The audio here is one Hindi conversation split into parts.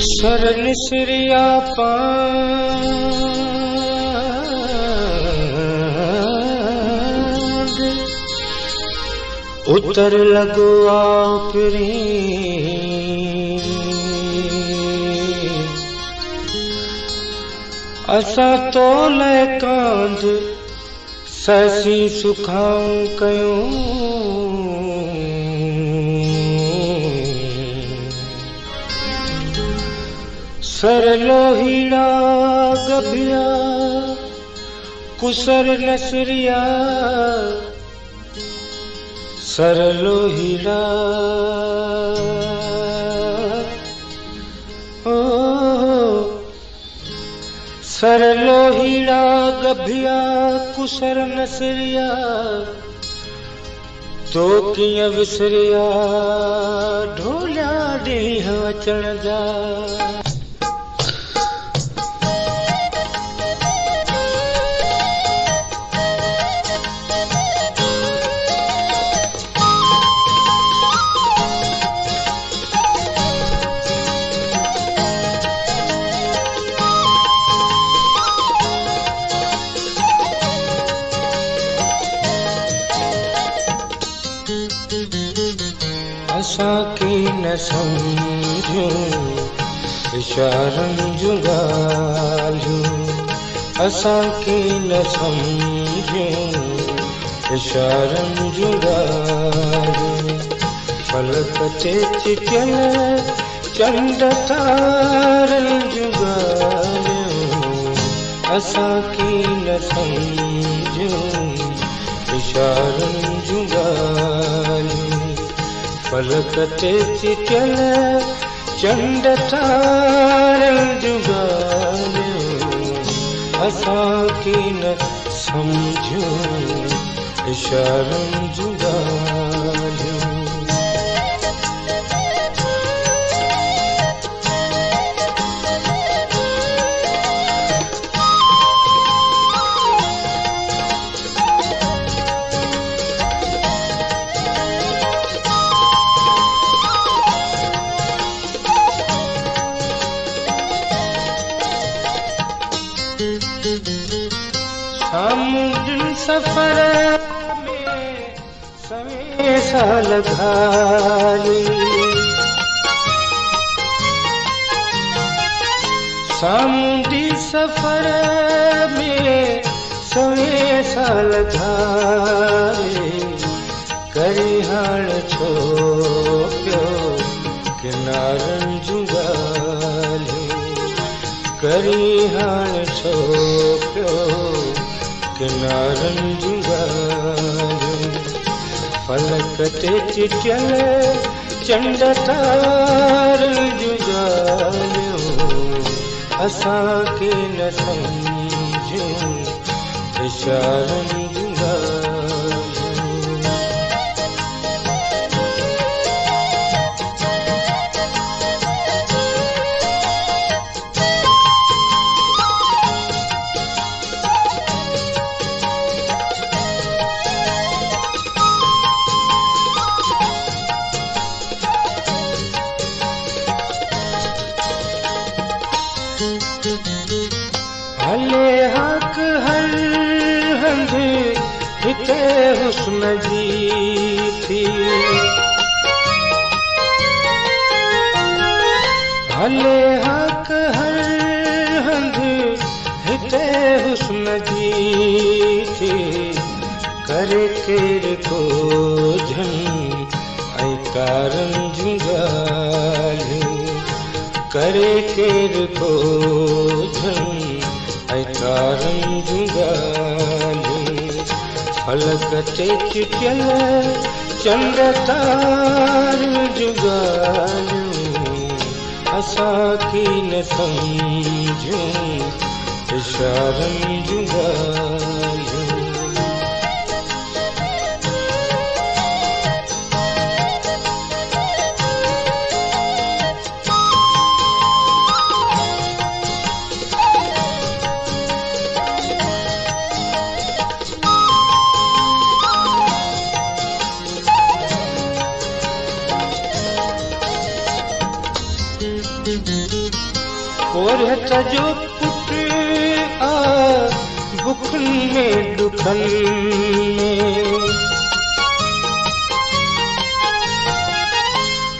सरल सिरिया पांद उतर लगो आपरी असा तो ले कांद ससी सुखाऊं कयूं सर लोहीड़ा गभिया कुसर नसरिया सर लोहीड़ा ओ सर लोहीड़ा गभिया कुसर नसरिया तो कीअं विसरिया ढोलिया ॾींहं अचण जा असांखे न सम्झूं इशारनि जूं ॻाल्हियूं असांखे न सम्झूं इशारनि जूं ॻाल्हियूं फलक ते चिटियल चंड तारनि जूं ॻाल्हियूं असांखे न सम्झूं इशारनि जूं ॻाल्हियूं फलक ते चिटियल चंड तारनि जूं ॻाल्हियूं असांखे न सम्झूं इशारनि जूं ॻाल्हियूं सामुंडिन सफर में सवे साल घाली सामुंडी सफर में सवे साल घाली करी हाण छो पियो किनारनि जूं ॻाल्हियूं करी हाण छो पियो किनारनि जूं ॻाल्हियूं फलक ते चिटियल चंड तारनि जूं ॻाल्हियूं असांखे न सम्झूं इशारनि जूं ॻाल्हियूं हले हक हर हंध हिते हुस्न जी थी हले हक हर हंध हिते हुस्न जी थी करे केर को झन ऐं कारनि जूं ॻाल्हियूं करे केर को झन ऐं कारनि जूं ॻाल्हियूं फलक ते चिटियल चंड तारनि जूं ॻाल्हियूं असांखे न सम्झूं इशारनि जूं ॻाल्हियूं पोरहट जो पुट आ बुखन में दुखन में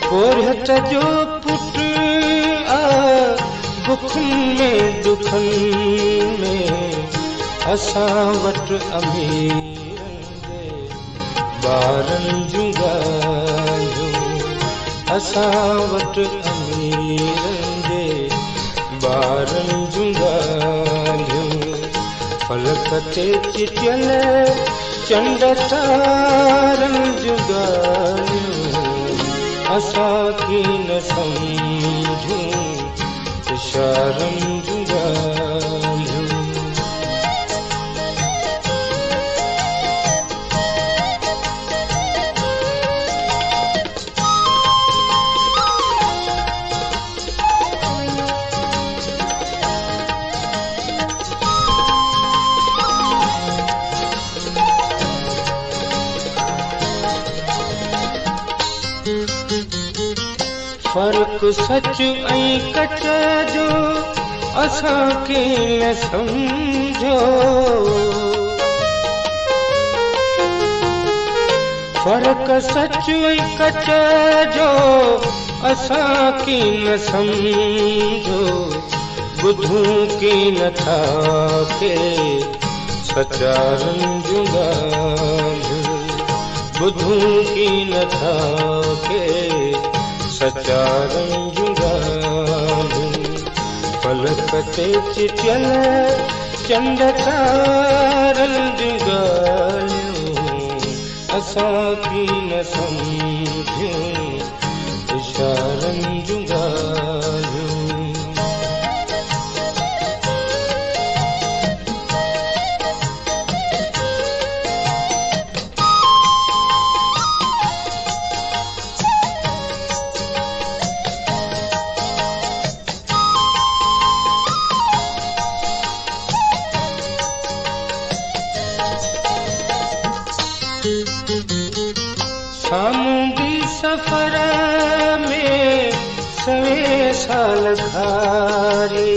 पोरहट जो पुट आ बुखन में दुखन में असां वट अमीरन दे ॿारनि जूं ॻाल्हियूं असां वट अमीरन दे ॿारनि जूं ॻाल्हियूं फलक ते चिटियल चंड तारनि जूं ॻाल्हियूं असां कीन सम्झूं इशारनि जूं ॻाल्हियूं फर्क सच ऐं कच जो असांखे न सम्झो फर्क सच ऐं कच जो असांखे न सम्झो ॿुधूं की नथा के सचारनि जूं ॻाल्हियूं ॿुधूं की नथा के सचारनि जूं ॻाल्हियूं फलक ते चिटियल चंड तारनि जूं ॻाल्हियूं असां की न सम्झूं इशारनि जूं ॻाल्हियूं सामुंडी सफर में सवे साल घारी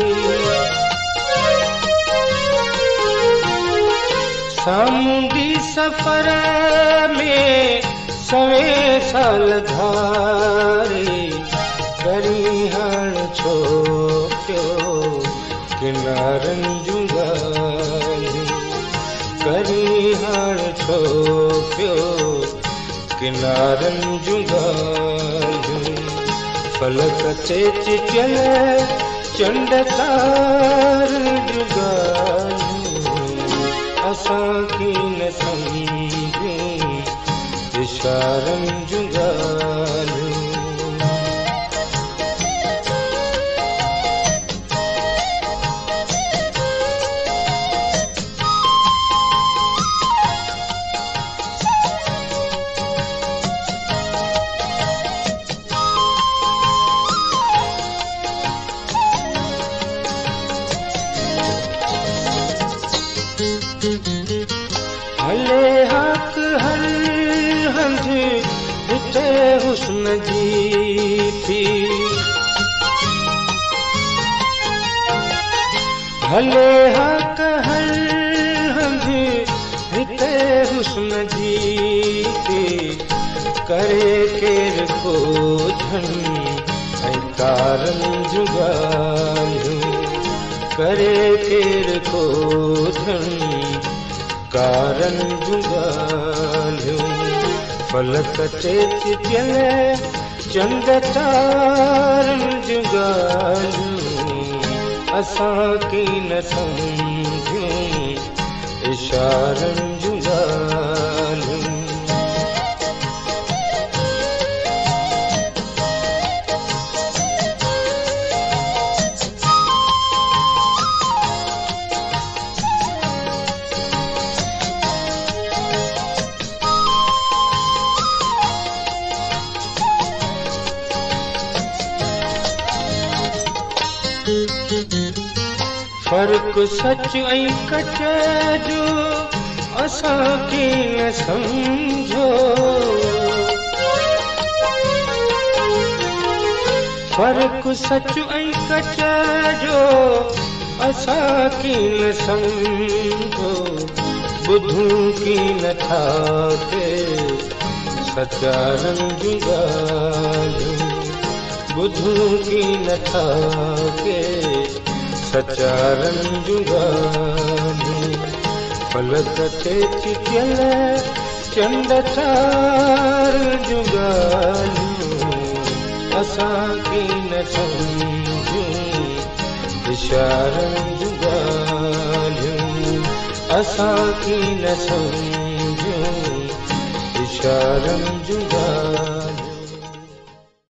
सामुंडी सफर में सवे साल घारी करी हाण छो पियो किनारनि जूं ॻाल्हियूं करी हाण छो पियो किनारनि जूं ॻाल्हियूं फलक ते चिटियल चंड तारनि जूं ॻाल्हियूं असांखे न सम्झूं इशारनि जूं ॻाल्हियूं हले हक हर हंध हिते हुस्न जी थी हले हक हर हंध हिते हुस्न जी थी करे केर को झन ऐं कारनि जूं ॻाल्हियूं करे केर को झन कारनि जूं ॻाल्हियूं फलक ते चिटियल चंड तारनि जूं ॻाल्हियूं असांखे न सम्झूं इशारनि जूं ॻाल्हियूं फर्क सच ऐं कच जो असांखे न सम्झो फर्क सच ऐं कच जो असां की न सम्झो ॿुधूं की नथा के सचारनि जूं ॻाल्हियूं ॿुधूं की नथा के सचारनि जूं ॻाल्हियूं फलक ते चिकियल चंड तार जूं ॻाल्हियूं असां की न सम्झूं इशारनि जूं ॻाल्हियूं असां की न सम्झूं इशारनि जूं ॻाल्हियूं